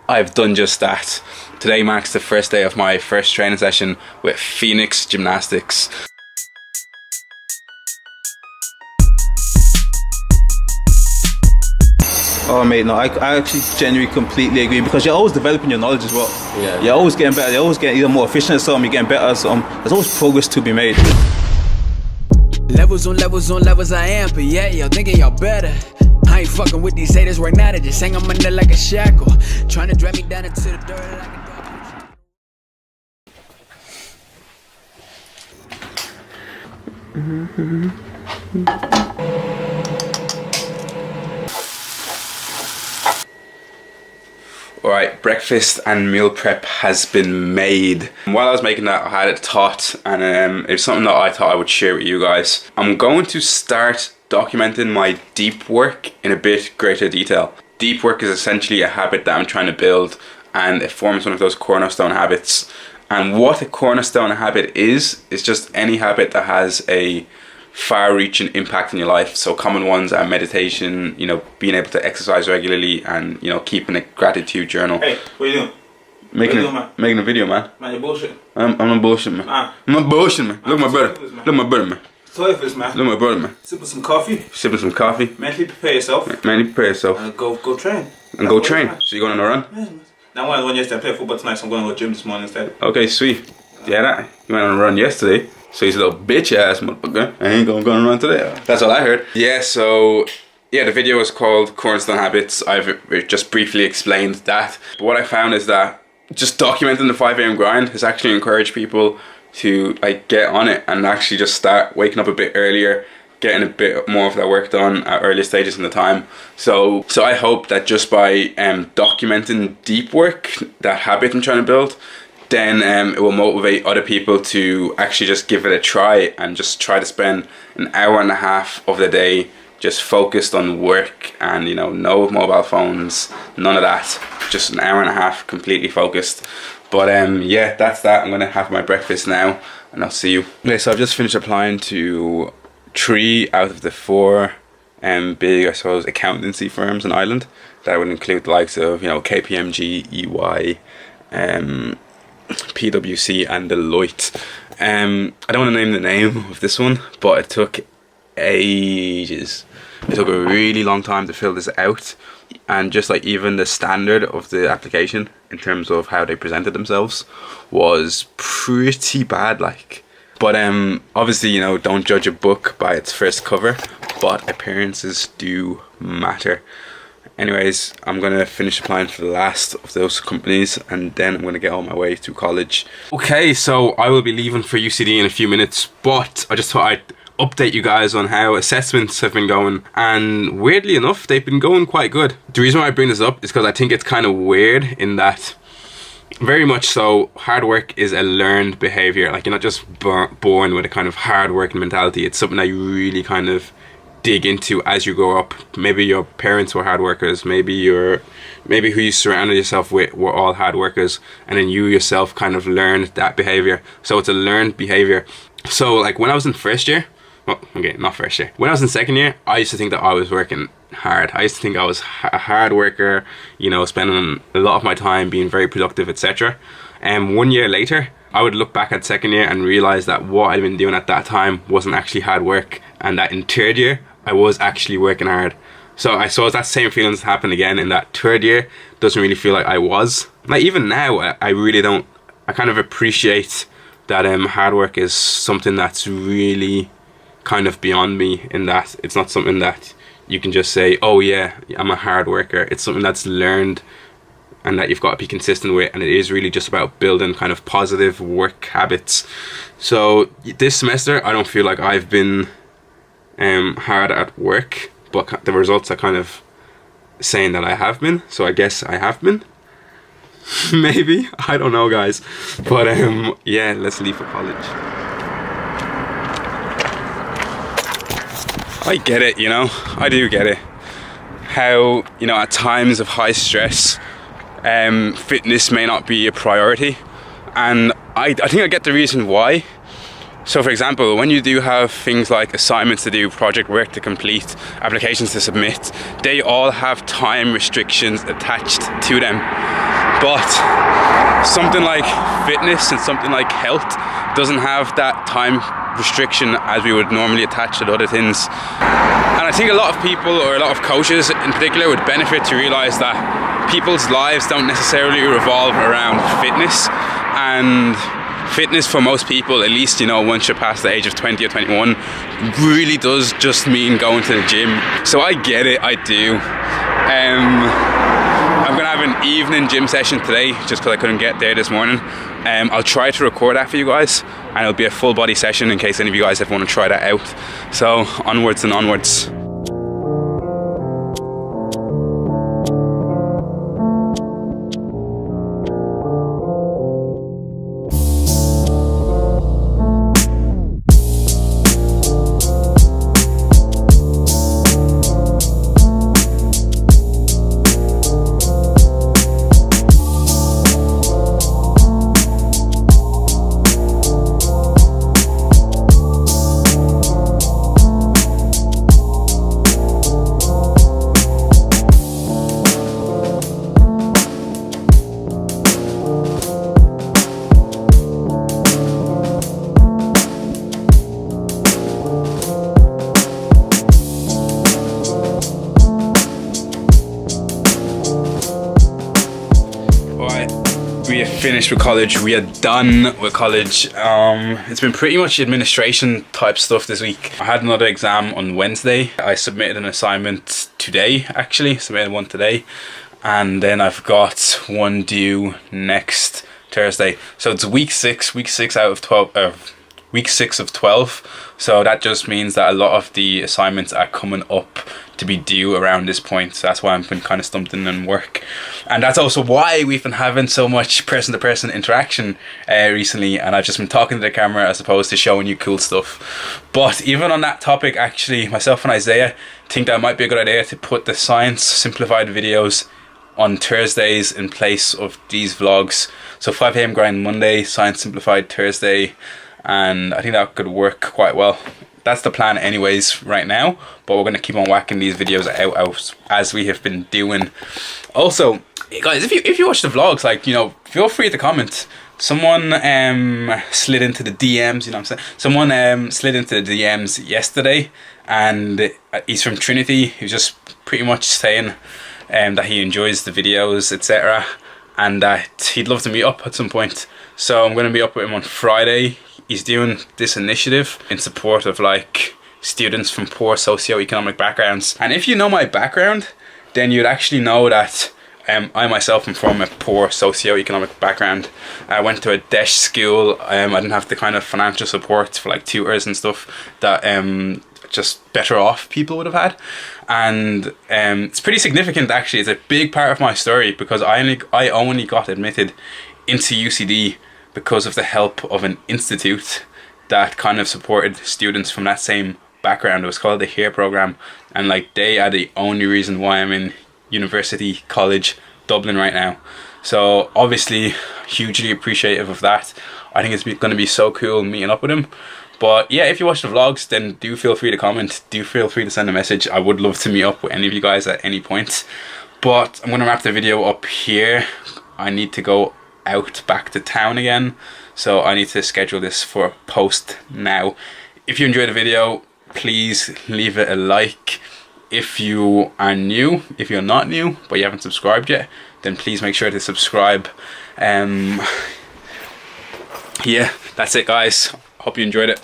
I've done just that. Today marks the first day of my first training session with Phoenix Gymnastics. Oh mate, no, I actually genuinely completely agree, because you're always developing your knowledge as well. Yeah. You're always getting better, you're always getting either more efficient at something, you're getting better at something. There's always progress to be made. Levels on levels on levels I am, but yeah, y'all thinking y'all better. I ain't fucking with these haters right now, they just hang on my neck like a shackle, trying to drag me down into the dirt like a Alright, breakfast and meal prep has been made. While I was making that, I had a thought, and it was something that I thought I would share with you guys. I'm going to start documenting my deep work in a bit greater detail. Deep work is essentially a habit that I'm trying to build, and it forms one of those cornerstone habits. And what a cornerstone habit is just any habit that has a far-reaching impact in your life. So common ones are meditation, you know, being able to exercise regularly, and, you know, keeping a gratitude journal. Hey, what are you doing? Making a video, man. Man, you're bullshit. I'm not bullshitting, man. I'm not bullshitting, man. Look at my brother. Look at my brother, man. Toilet, man. Look at my brother, man. Sipping some coffee. Sipping some coffee. Mentally prepare yourself. Mentally prepare yourself. And go train. And go train. So you're going on a run? Yeah, man. Now I went on a run yesterday. I played football tonight, so I'm going to go gym this morning instead. Okay, sweet. Yeah, that. You went on a run yesterday. So he's a little bitch ass motherfucker. I ain't gonna go and run today. That's all I heard. Yeah, so yeah, the video was called Cornerstone Habits. I've just briefly explained that. But what I found is that just documenting the 5 AM grind has actually encouraged people to like get on it and actually just start waking up a bit earlier, getting a bit more of that work done at earlier stages in the time. So I hope that just by documenting deep work, that habit I'm trying to build, then it will motivate other people to actually just give it a try and just try to spend an hour and a half of the day just focused on work, and, you know, no mobile phones, none of that, just an hour and a half completely focused. But yeah, that's that. I'm gonna have my breakfast now and I'll see you. Okay, so I've just finished applying to 3 out of the 4 big, I suppose, accountancy firms in Ireland. That would include the likes of, you know, KPMG, EY, PwC and Deloitte. I don't want to name the name of this one, but it took ages. It took a really long time to fill this out, and just like even the standard of the application in terms of how they presented themselves was pretty bad, like. But obviously, you know, don't judge a book by its first cover, but appearances do matter. Anyways, I'm going to finish applying for the last of those companies, and then I'm going to get on my way to college. Okay, so I will be leaving for UCD in a few minutes, but I just thought I'd update you guys on how assessments have been going, and weirdly enough, they've been going quite good. The reason why I bring this up is because I think it's kind of weird in that, very much so, hard work is a learned behavior. Like, you're not just born with a kind of hard working mentality. It's something that you really kind of dig into as you grow up. Maybe your parents were hard workers, maybe who you surrounded yourself with were all hard workers, and then you yourself kind of learned that behavior. So it's a learned behavior. So like when I was in first year, well, okay, not first year, when I was in second year, I used to think that I was working hard. I used to think I was a hard worker, you know, spending a lot of my time being very productive, etc. And 1 year later, I would look back at second year and realize that what I'd been doing at that time wasn't actually hard work, and that in third year I was actually working hard. So I suppose that same feelings happened again in that third year. Doesn't really feel like I was. Like even now, I really don't. I kind of appreciate that hard work is something that's really kind of beyond me, in that it's not something that you can just say, oh yeah, I'm a hard worker. It's something that's learned and that you've got to be consistent with, and it is really just about building kind of positive work habits. So this semester, I don't feel like I've been hard at work, but the results are kind of saying that I have been, so I guess I have been. Maybe, I don't know guys, but yeah, let's leave for college. I get it, you know, I do get it, how, you know, at times of high stress, fitness may not be a priority, and I think I get the reason why. So for example, when you do have things like assignments to do, project work to complete, applications to submit, they all have time restrictions attached to them. But something like fitness and something like health doesn't have that time restriction as we would normally attach to other things. And I think a lot of people, or a lot of coaches in particular, would benefit to realize that people's lives don't necessarily revolve around fitness. And fitness for most people, at least, you know, once you're past the age of 20 or 21, really does just mean going to the gym. So I get it, I do. I'm gonna have an evening gym session today just because I couldn't get there this morning. I'll try to record that for you guys, and it'll be a full body session in case any of you guys ever want to try that out. So onwards and onwards. We are finished with college. We are done with college. It's been pretty much administration type stuff this week. I had another exam on Wednesday. I submitted an assignment today, actually. Submitted one today. And then I've got one due next Thursday. So it's week 6 out of 12. Week 6 of 12. So that just means that a lot of the assignments are coming up to be due around this point. So that's why I've been kind of stumped in work. And that's also why we've been having so much person-to-person interaction recently. And I've just been talking to the camera as opposed to showing you cool stuff. But even on that topic, actually, myself and Isaiah think that it might be a good idea to put the science simplified videos on Thursdays in place of these vlogs. So 5 AM grind Monday, science simplified Thursday. And I think that could work quite well. That's the plan anyways right now, but we're going to keep on whacking these videos out as we have been doing. Also, guys, if you watch the vlogs, like, you know, feel free to comment. Someone slid into the DMs, you know what I'm saying? Someone slid into the DMs yesterday, and he's from Trinity. He was just pretty much saying that he enjoys the videos, etc., and that he'd love to meet up at some point. So I'm going to meet up with him on Friday. He's doing this initiative in support of like students from poor socioeconomic backgrounds. And if you know my background, then you'd actually know that I myself am from a poor socioeconomic background. I went to a DESH school. I didn't have the kind of financial support for like tutors and stuff that just better off people would have had. And it's pretty significant actually. It's a big part of my story because I only got admitted into UCD because of the help of an institute that kind of supported students from that same background. It was called the HERE program, and like they are the only reason why I'm in University College Dublin right now. So obviously hugely appreciative of that. I think it's going to be so cool meeting up with him. But yeah, if you watch the vlogs, then do feel free to comment, do feel free to send a message. I would love to meet up with any of you guys at any point. But I'm going to wrap the video up here. I need to go out back to town again, so I need to schedule this for a post now. If you enjoyed the video, please leave it a like. If you are new, if you're not new but you haven't subscribed yet, then please make sure to subscribe. Yeah, that's it guys. Hope you enjoyed it.